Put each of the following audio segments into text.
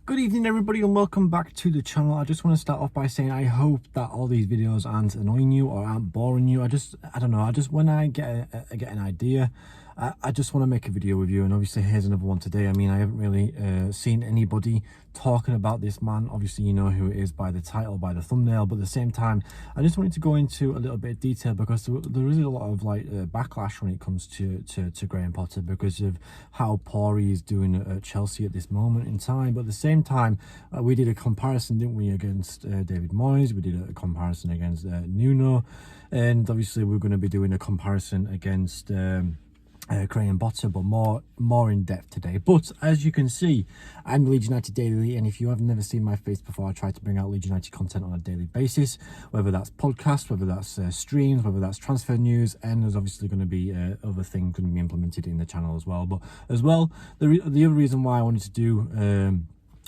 Good evening everybody and welcome back to the channel. I just want to start off by saying I hope that all these videos aren't annoying you or aren't boring you. I don't know, when I get an idea, I just want to make a video with you, and obviously here's another one today. I mean, I haven't really seen anybody talking about this man. Obviously you know who it is by the title, by the thumbnail, but at the same time I just wanted to go into a little bit of detail because there is a lot of backlash when it comes to Graham Potter because of how poor he is doing at Chelsea at this moment in time. But at the same time, we did a comparison, didn't we, against David Moyes. We did a comparison against Nuno, and obviously we're going to be doing a comparison against Graham Potter, but more in depth today. But as you can see, I'm Leeds United Daily, and if you have never seen my face before, I try to bring out Leeds United content on a daily basis, whether that's podcasts, whether that's streams, whether that's transfer news, and there's obviously going to be other things going to be implemented in the channel as well. But as well, the other reason why I wanted to do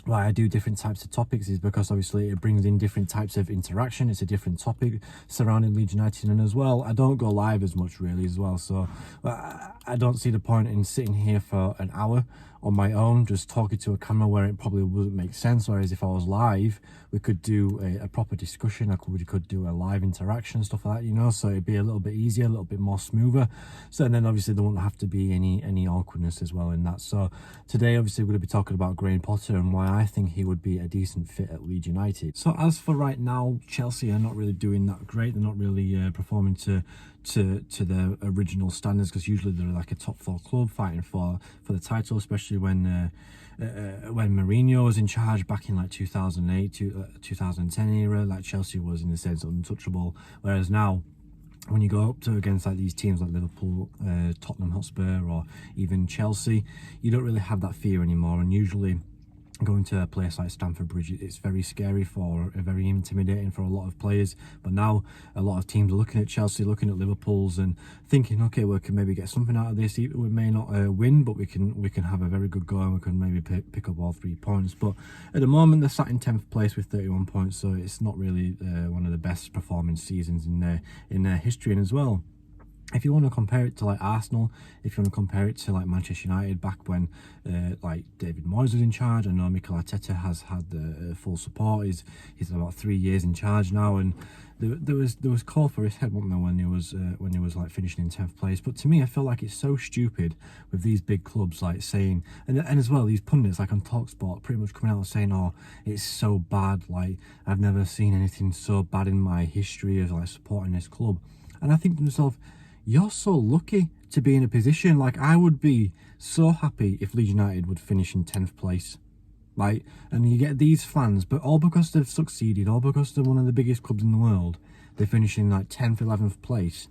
why I do different types of topics is because obviously it brings in different types of interaction. It's a different topic surrounding Leeds United, and as well I don't go live as much really as well, so I don't see the point in sitting here for an hour on my own just talking to a camera where it probably wouldn't make sense. Whereas if I was live, we could do a proper discussion. We could do a live interaction, stuff like that, you know, so it'd be a little bit easier, a little bit more smoother. So, and then obviously there won't have to be any awkwardness as well in that. So today obviously we're going to be talking about Graham Potter and why I think he would be a decent fit at Leeds United. So as for right now, Chelsea are not really doing that great. They're not really performing to their original standards, because usually they're like a top four club fighting for the title, especially when Mourinho was in charge back in like 2008 to 2010 era. Like Chelsea was in a sense untouchable, whereas now when you go up to against like these teams like Liverpool, Tottenham Hotspur, or even Chelsea, you don't really have that fear anymore. And usually going to a place like Stamford Bridge, it's very scary very intimidating for a lot of players. But now a lot of teams are looking at Chelsea, looking at Liverpool's, and thinking, okay, we can maybe get something out of this. We may not win, but we can have a very good go, and we can maybe pick up all 3 points. But at the moment they're sat in 10th place with 31 points, so it's not really one of the best performing seasons in their history. And as well, if you want to compare it to like Arsenal, if you want to compare it to like Manchester United back when like David Moyes was in charge, I know Mikel Arteta has had the full support. He's about 3 years in charge now, and there was call for his head, wasn't there, when he was like finishing in 10th place. But to me, I feel like it's so stupid with these big clubs like saying, and as well these pundits like on TalkSport pretty much coming out and saying, oh, it's so bad, like I've never seen anything so bad in my history as like supporting this club. And I think to myself, you're so lucky to be in a position. Like, I would be so happy if Leeds United would finish in 10th place. Like, and you get these fans, but all because they've succeeded, all because they're one of the biggest clubs in the world, they're finishing like 10th, 11th place.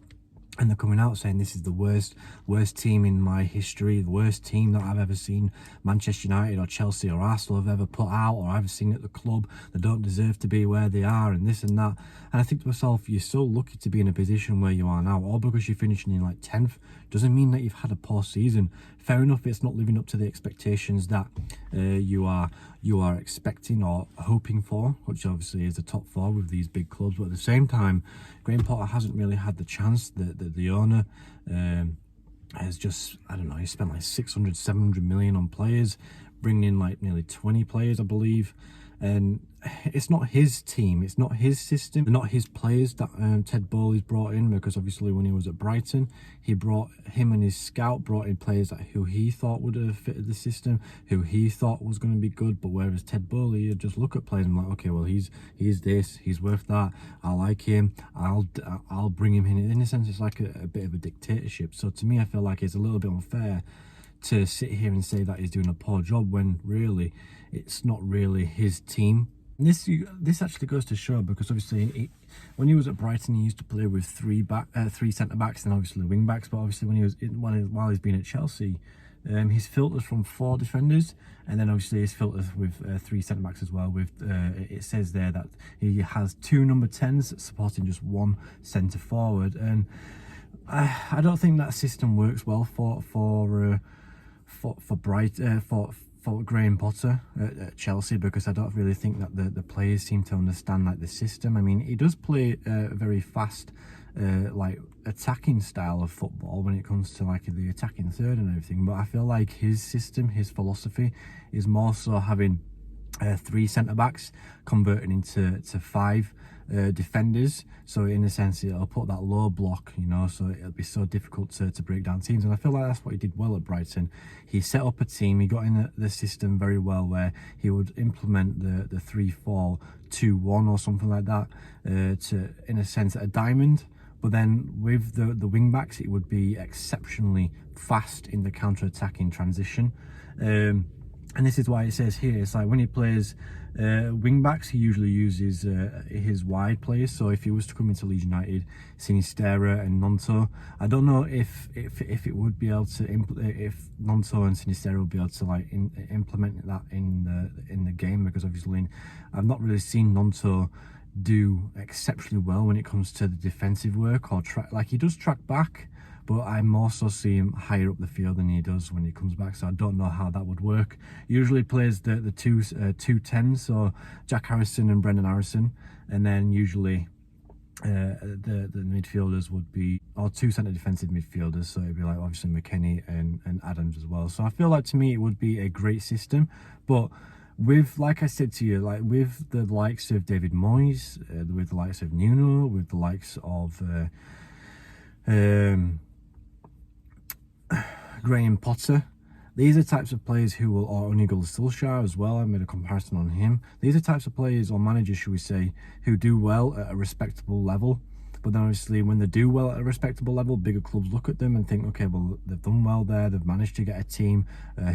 And they're coming out saying this is the worst team in my history, the worst team that I've ever seen Manchester United or Chelsea or Arsenal have ever put out, or I've seen at the club. They don't deserve to be where they are, and this and that. And I think to myself, you're so lucky to be in a position where you are now. All because you're finishing in like 10th doesn't mean that you've had a poor season. Fair enough, it's not living up to the expectations that you are expecting or hoping for, which obviously is the top 4 with these big clubs. But at the same time, Graham Potter hasn't really had the chance. The owner has just, I don't know, he spent like 600-700 million on players, bringing in like nearly 20 players, I believe. And it's not his team, it's not his system, not his players that Ted Bowley's brought in, because obviously when he was at Brighton, him and his scout brought in players who he thought would have fitted the system, who he thought was going to be good. But whereas Ted Bowley, he'd just look at players and like, okay, well he's this, he's worth that, I like him, I'll bring him in. In a sense, it's like a bit of a dictatorship. So to me, I feel like it's a little bit unfair to sit here and say that he's doing a poor job when really it's not really his team. And this actually goes to show, because obviously when he was at Brighton, he used to play with three centre backs and obviously wing backs. But obviously while he's been at Chelsea, his filters from 4 defenders, and then obviously his filters with 3 centre backs as well. With it says there that he has 2 number 10s supporting just 1 centre forward, and I don't think that system works well for Graham Potter at Chelsea, because I don't really think that the players seem to understand like the system. I mean, he does play a very fast like attacking style of football when it comes to like the attacking third and everything, but I feel like his system, his philosophy is more so having three centre-backs converting into five defenders. So in a sense, it'll put that low block, you know, so it'll be so difficult to break down teams. And I feel like that's what he did well at Brighton. He set up a team, he got in the system very well, where he would implement the 3-4-2-1 or something like that, to, in a sense, a diamond. But then with the wing backs, it would be exceptionally fast in the counter-attacking transition. And this is why it says here, it's like when he plays wing backs, he usually uses his wide players. So if he was to come into Leeds United, Sinisterra and Nonto, I don't know if it would be able to if Nonto and Sinisterra would be able to like implement that in the game, because obviously I've not really seen Nonto do exceptionally well when it comes to the defensive work or track. Like, he does track back, but I'm also see him higher up the field than he does when he comes back, so I don't know how that would work. Usually plays the two tens, so Jack Harrison and Brendan Harrison, and then usually the midfielders would be, or two centre defensive midfielders, so it'd be like obviously McKennie and Adams as well. So I feel like, to me, it would be a great system. But with, like I said to you, like with the likes of David Moyes, with the likes of Nuno, with the likes of Graham Potter, these are types of players who will, or Gunnar Solskjaer as well, I made a comparison on him. These are types of players, or managers should we say, who do well at a respectable level. But then obviously when they do well at a respectable level, bigger clubs look at them and think, okay, well, they've done well there, they've managed to get a team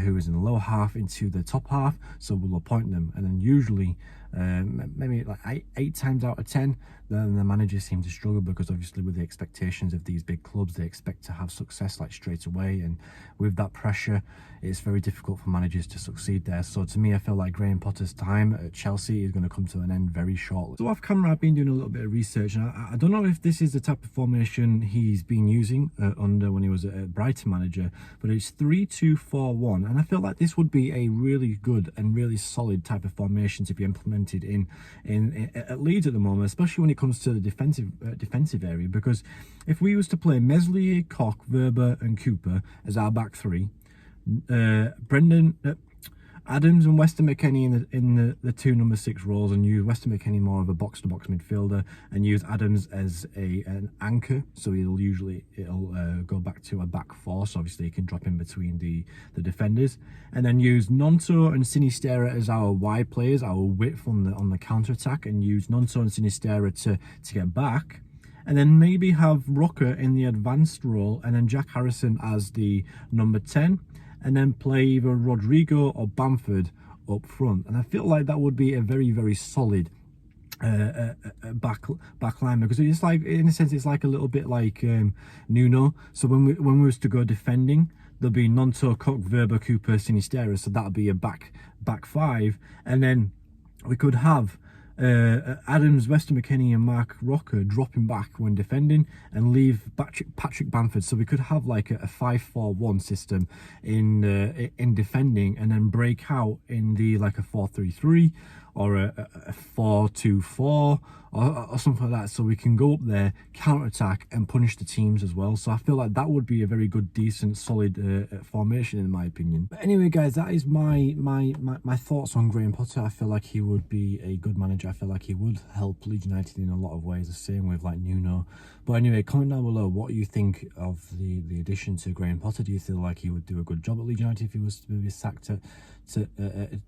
who is in the lower half into the top half, so we'll appoint them. And then usually maybe like eight times out of 10, then the managers seem to struggle, because obviously with the expectations of these big clubs, they expect to have success like straight away, and with that pressure, it's very difficult for managers to succeed there. So to me, I feel like Graham Potter's time at Chelsea is going to come to an end very shortly. So off camera, I've been doing a little bit of research, and I don't know if this is the type of formation he's been using under when he was a Brighton manager, but it's 3-2-4-1, and I feel like this would be a really good and really solid type of formation to be implemented in at Leeds at the moment, especially when it comes to the defensive area. Because if we was to play Meslier, Koch, Verba and Cooper as our back three, Adams and Weston McKennie in the two number 6 roles, and use Weston McKennie more of a box-to-box midfielder, and use Adams as an anchor, so it'll go back to a back 4, so obviously he can drop in between the defenders, and then use Nonto and Sinisterra as our wide players, our width on the counter-attack, and use Nonto and Sinisterra to get back. And then maybe have Rocker in the advanced role, and then Jack Harrison as the number 10, and then play either Rodrigo or Bamford up front. And I feel like that would be a very, very solid back line, because it's like, in a sense, it's like a little bit like Nuno. So when we was to go defending, there'll be Nonto, Koch, Verba, Cooper, Sinisterra, so that'll be a back 5, and then we could have Adams, Weston McKennie and Mark Rocker dropping back when defending, and leave Patrick Bamford, so we could have like a 5-4-1 system in defending, and then break out in the like a 4-3-3 or a 4-2-4 or something like that, so we can go up there, counter-attack and punish the teams as well. So I feel like that would be a very good, decent, solid formation in my opinion. But anyway guys, that is my thoughts on Graham Potter. I feel like he would be a good manager. I feel like he would help Leeds United in a lot of ways, the same with like Nuno. But anyway, comment down below what you think of the addition to Graham Potter. Do you feel like he would do a good job at Leeds United if he was to be sacked at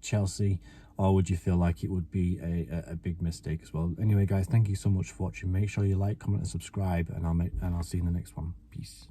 Chelsea? Or would you feel like it would be a big mistake as well? Anyway guys, thank you so much for watching. Make sure you like, comment and subscribe, and I'll see you in the next one. Peace.